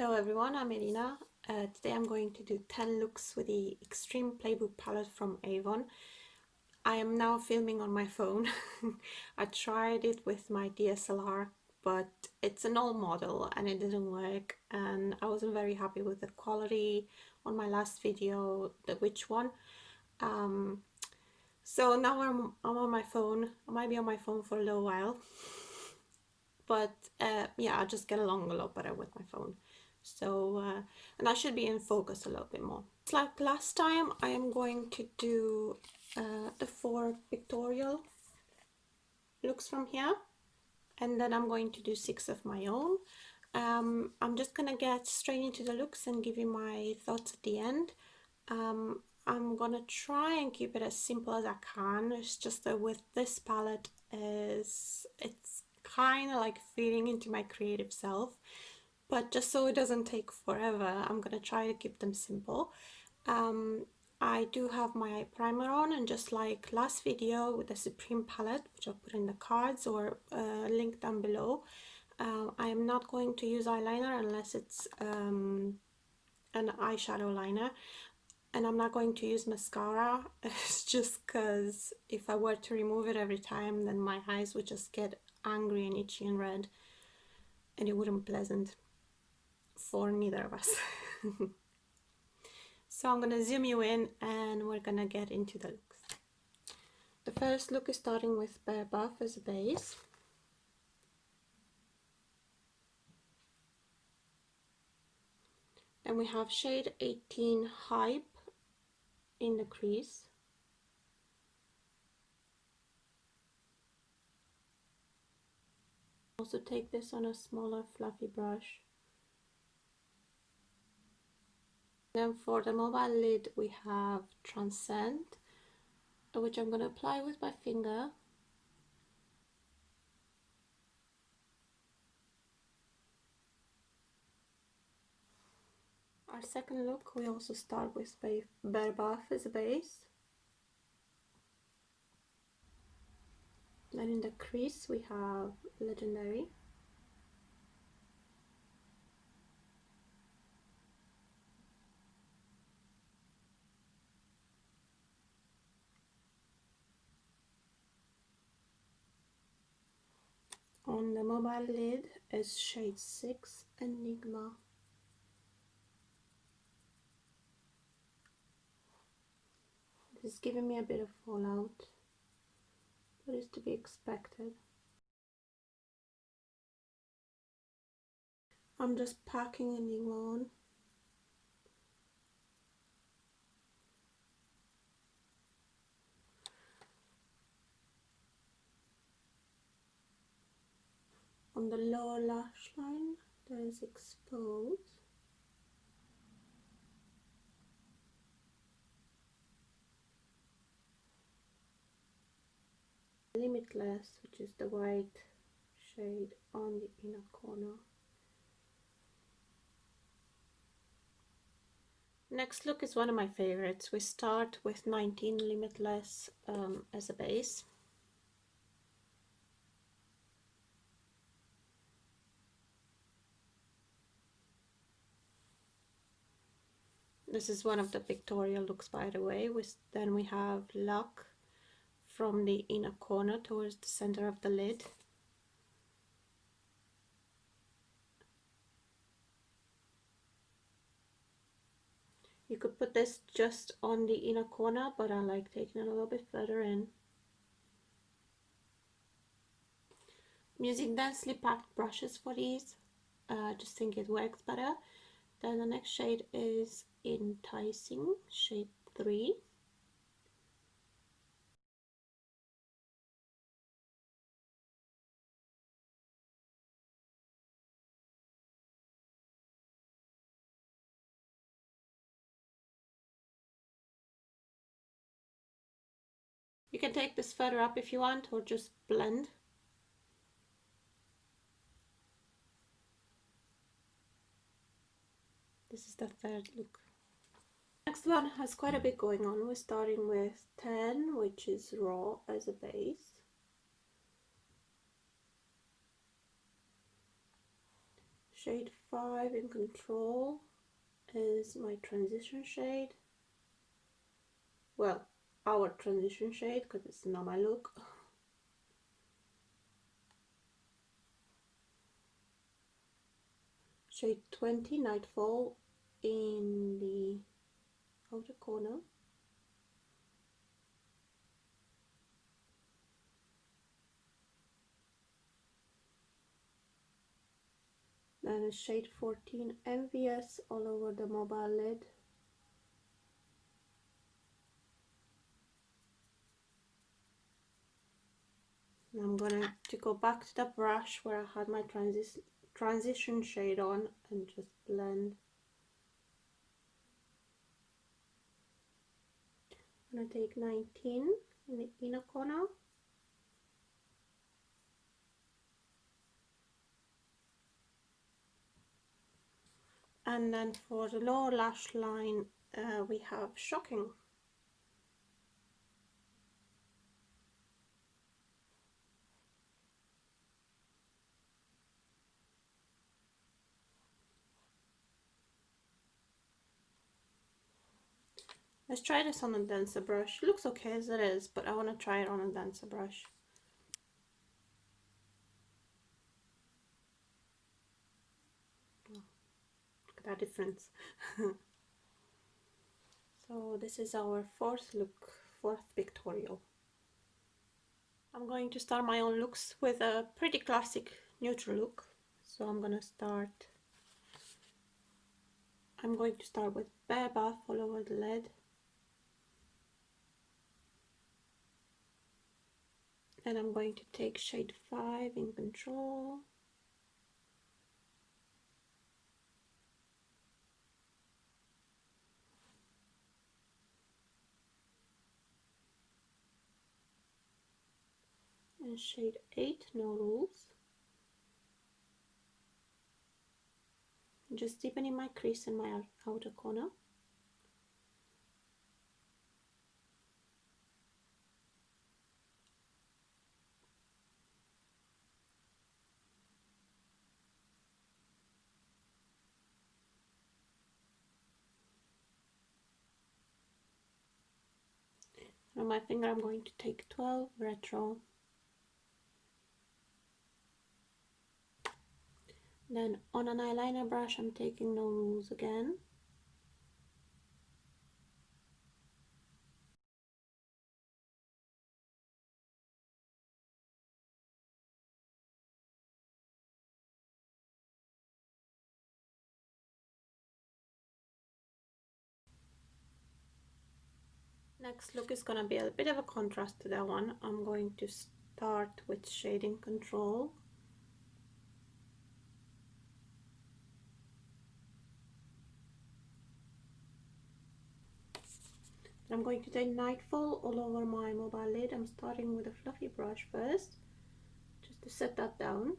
Hello everyone, I'm Irina. Today I'm going to do 10 looks with the Extreme Playbook palette from Avon. I am now filming on my phone. I tried it with my DSLR, but it's an old model and it didn't work, and I wasn't very happy with the quality on my last video, the witch one. So now I'm on my phone. I might be on my phone for a little while, but yeah, I'll just get along a lot better with my phone. So and I should be in focus a little bit more. It's like last time, I am going to do the 4 pictorial looks from here, and then I'm going to do 6 of my own. I'm just gonna get straight into the looks and give you my thoughts at the end. I'm gonna try and keep it as simple as I can. It's just that with this palette, it's kind of like feeding into my creative self, but just so it doesn't take forever, I'm gonna try to keep them simple. I do have my primer on, and just like last video with the Supreme palette, which I'll put in the cards or link down below, I am not going to use eyeliner unless it's an eyeshadow liner, and I'm not going to use mascara. It's just because if I were to remove it every time, then my eyes would just get angry and itchy and red, and it wouldn't be pleasant for neither of us. So I'm gonna zoom you in and we're gonna get into the looks. The first look is starting with Bare Buff as a base. Then we have shade 18 Hype in the crease. Also take this on a smaller fluffy brush. Then for the mobile lid we have Transcend, which I'm going to apply with my finger. Our second look, we also start with Bare Buff as a base. Then in the crease we have Legendary. On the mobile lid is shade 6 Enigma. This is giving me a bit of fallout, but it's to be expected. I'm just packing Enigma on. On the lower lash line, there is Expose. Limitless, which is the white shade on the inner corner. Next look is one of my favorites. We start with 19 Limitless as a base. This is one of the pictorial looks, by the way. Then we have Luck from the inner corner towards the center of the lid. You could put this just on the inner corner, but I like taking it a little bit further in. I'm using densely packed brushes for these. I just think it works better. Then the next shade is Enticing, shade 3. You can take this further up if you want, or just blend. This is the third look. Next one has quite a bit going on. We're starting with 10, which is Raw as a base. Shade 5 in control is my transition shade. Well, our transition shade, because it's not my look. Shade 20, Nightfall, in the outer corner. Then a shade 14, Envious, all over the mobile lid. And I'm going to go back to the brush where I had my transition shade on and just blend. I'm going to take 19 in the inner corner. And then for the lower lash line, we have Shocking. Let's try this on a denser brush. It looks okay as it is, but I want to try it on a denser brush. Look at that difference. So this is our fourth look, fourth pictorial. I'm going to start my own looks with a pretty classic neutral look. So I'm going to start with Bare Bath all over the lid. And I'm going to take shade 5 in control. And shade 8, No Rules. Just deepening my crease in my outer corner. On my finger I'm going to take 12 Retro. Then on an eyeliner brush I'm taking No Rules again. Next look is going to be a bit of a contrast to that one. I'm going to start with shading control. I'm going to take Nightfall all over my mobile lid. I'm starting with a fluffy brush first, just to set that down.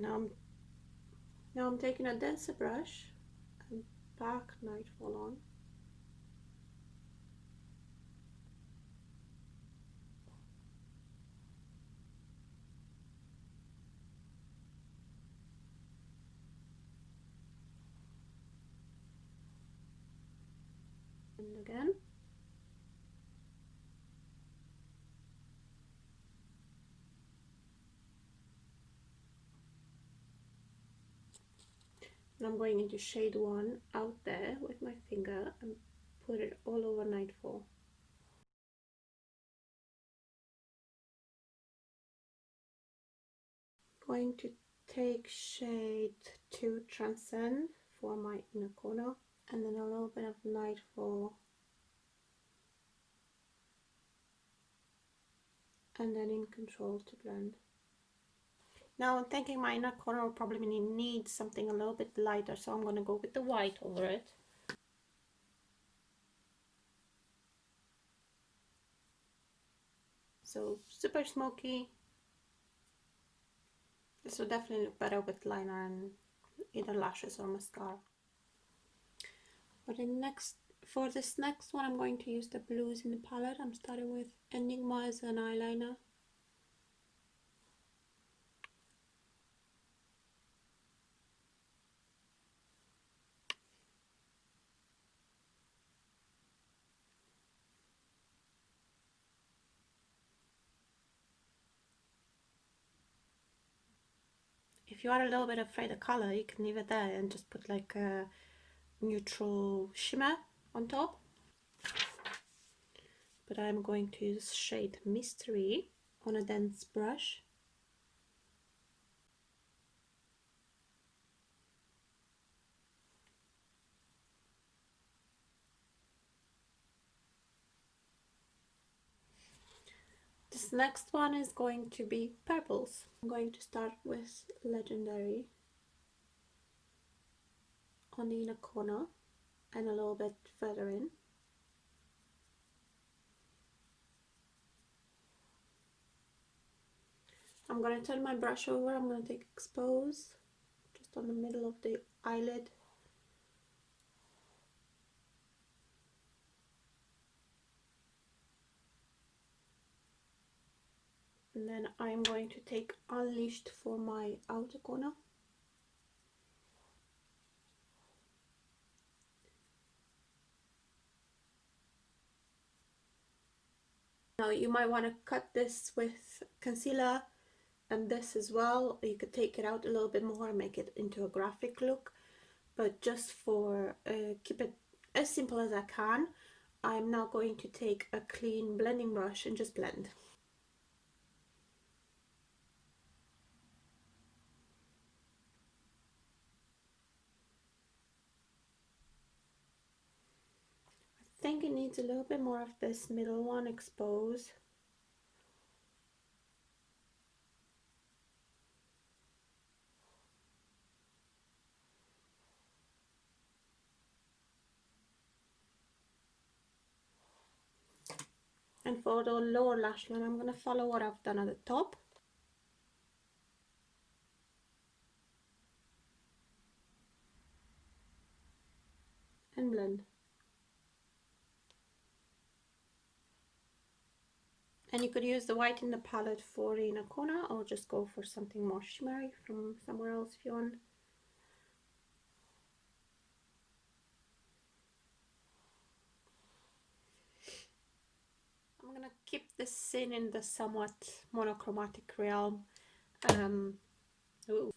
And now I'm taking a denser brush and pack Nightfall on. And again. And I'm going into shade 1 out there with my finger and put it all over Nightfall. Going to take shade 2 Transcend for my inner corner, and then a little bit of Nightfall, and then in Control to blend. Now I'm thinking my inner corner will probably need something a little bit lighter, so I'm going to go with the white over it. So super smoky. This will definitely look better with liner and either lashes or mascara. For the next For this next one, I'm going to use the blues in the palette. I'm starting with Enigma as an eyeliner. If you are a little bit afraid of color, you can leave it there and just put like a neutral shimmer on top. But I'm going to use shade Mystery on a dense brush. This next one is going to be purples. I'm going to start with Legendary on the inner corner and a little bit further in. I'm going to turn my brush over. I'm going to take Expose just on the middle of the eyelid. And then I'm going to take Unleashed for my outer corner. Now you might want to cut this with concealer and this as well. You could take it out a little bit more and make it into a graphic look. But just for keep it as simple as I can, I'm now going to take a clean blending brush and just blend. I think it needs a little bit more of this middle one, Expose. And for the lower lash line, I'm going to follow what I've done at the top. And blend. And you could use the white in the palette for the inner corner, or just go for something more shimmery from somewhere else if you want. I'm gonna keep this scene in the somewhat monochromatic realm. So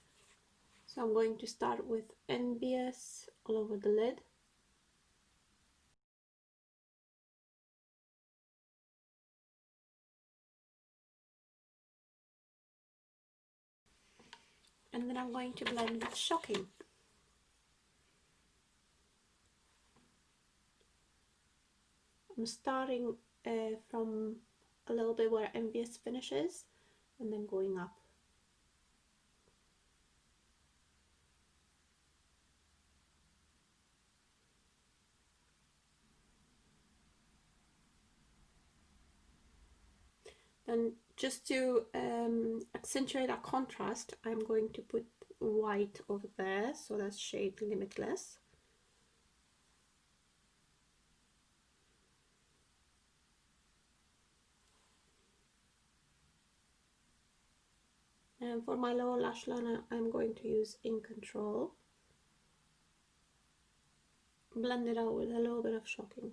I'm going to start with NBS all over the lid. And then I'm going to blend with Shocking. I'm starting from a little bit where NBS finishes and then going up. Then just to accentuate that contrast, I'm going to put white over there, so that's shade Limitless. And for my lower lash line, I'm going to use In Control. Blend it out with a little bit of Shocking.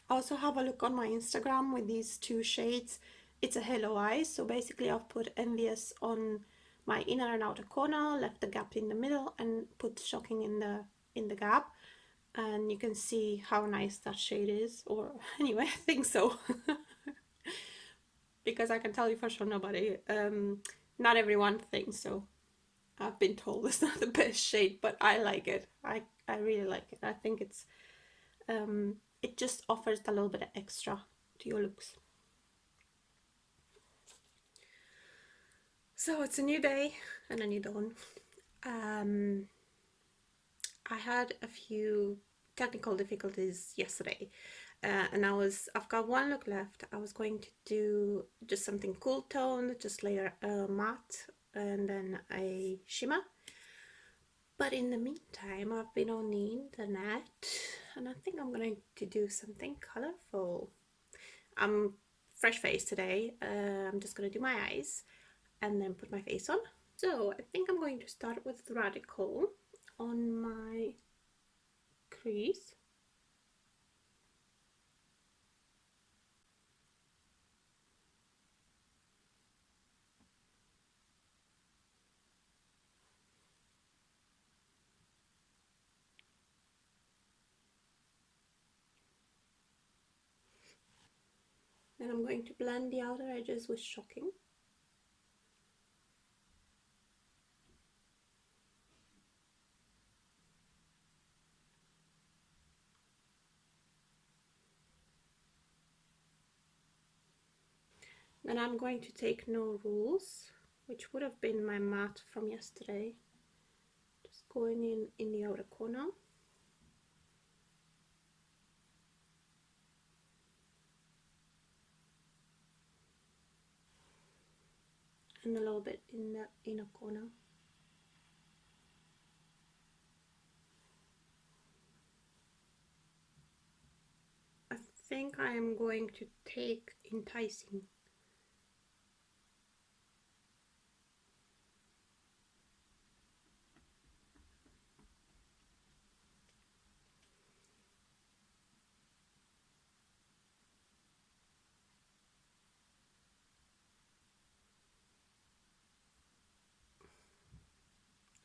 Also have a look on my Instagram with these two shades. It's a Halo Eyes, so basically I've put Envious on my inner and outer corner, left the gap in the middle, and put Shocking in the gap. And you can see how nice that shade is, or anyway, I think so. Because I can tell you for sure nobody, not everyone thinks so. I've been told it's not the best shade, but I like it. I really like it. I think it's it just offers a little bit of extra to your looks. So it's a new day and a new dawn. I had a few technical difficulties yesterday, And I've got one look left. I was going to do just something cool toned, just layer a matte and then a shimmer. But in the meantime, I've been on the internet and I think I'm going to do something colorful. I'm fresh face today. I'm just going to do my eyes and then put my face on. So I think I'm going to start with Radical on my crease. And I'm going to blend the outer edges with Shocking. Then I'm going to take No Rules, which would have been my matte from yesterday. Just going in the outer corner. And a little bit in the inner corner. I think I am going to take Enticing.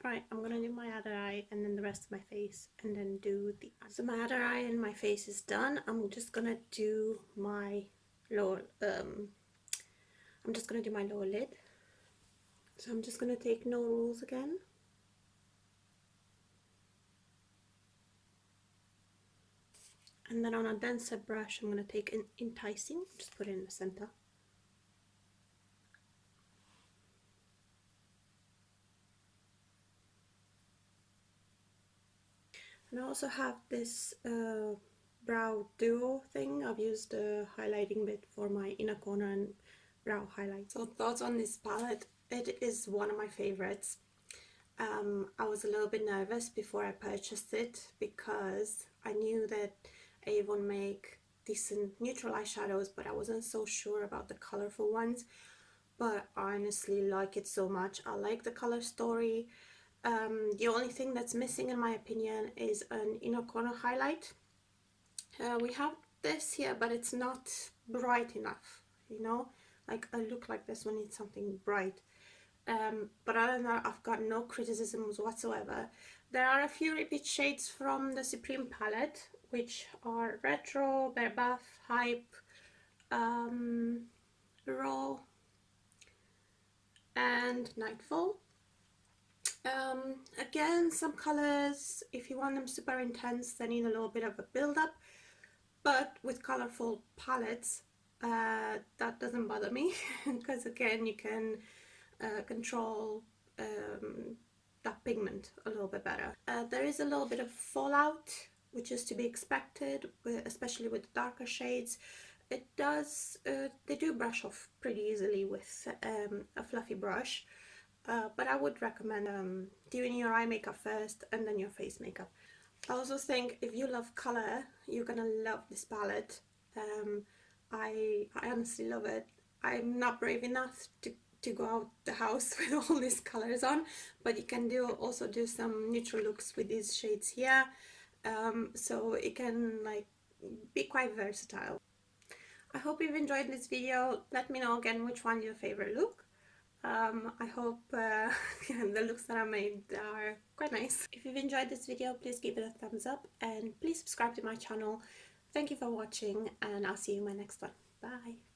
Right, I'm gonna do my other eye and then the rest of my face and then do the other. So my other eye and my face is done. I'm just gonna do my lower I'm just gonna do my lower lid. So I'm just gonna take No Rules again. And then on a denser brush I'm gonna take an Enticing, just put it in the center. And I also have this brow duo thing. I've used a highlighting bit for my inner corner and brow highlight. So thoughts on this palette. It is one of my favorites. I was a little bit nervous before I purchased it because I knew that Avon make decent neutral eyeshadows, but I wasn't so sure about the colorful ones. But I honestly like it so much. I like the color story. The only thing that's missing in my opinion is an inner corner highlight. We have this here, but it's not bright enough, you know, like I look like this one needs something bright. But other than that, I've got no criticisms whatsoever. There are a few repeat shades from the Supreme palette, which are Retro, Bare Buff, Hype, Raw, and Nightfall. Again, some colors, if you want them super intense, they need a little bit of a build-up, but with colorful palettes, that doesn't bother me because again, you can control that pigment a little bit better. There is a little bit of fallout, which is to be expected, especially with the darker shades. It does, they do brush off pretty easily with a fluffy brush. But I would recommend doing your eye makeup first and then your face makeup. I also think if you love color, you're gonna love this palette. I honestly love it. I'm not brave enough to go out the house with all these colors on, but you can also do some neutral looks with these shades here. So it can like be quite versatile. I hope you've enjoyed this video. Let me know again which one's your favorite look. I hope the looks that I made are quite nice. If you've enjoyed this video, please give it a thumbs up and please subscribe to my channel. Thank you for watching and I'll see you in my next one. Bye!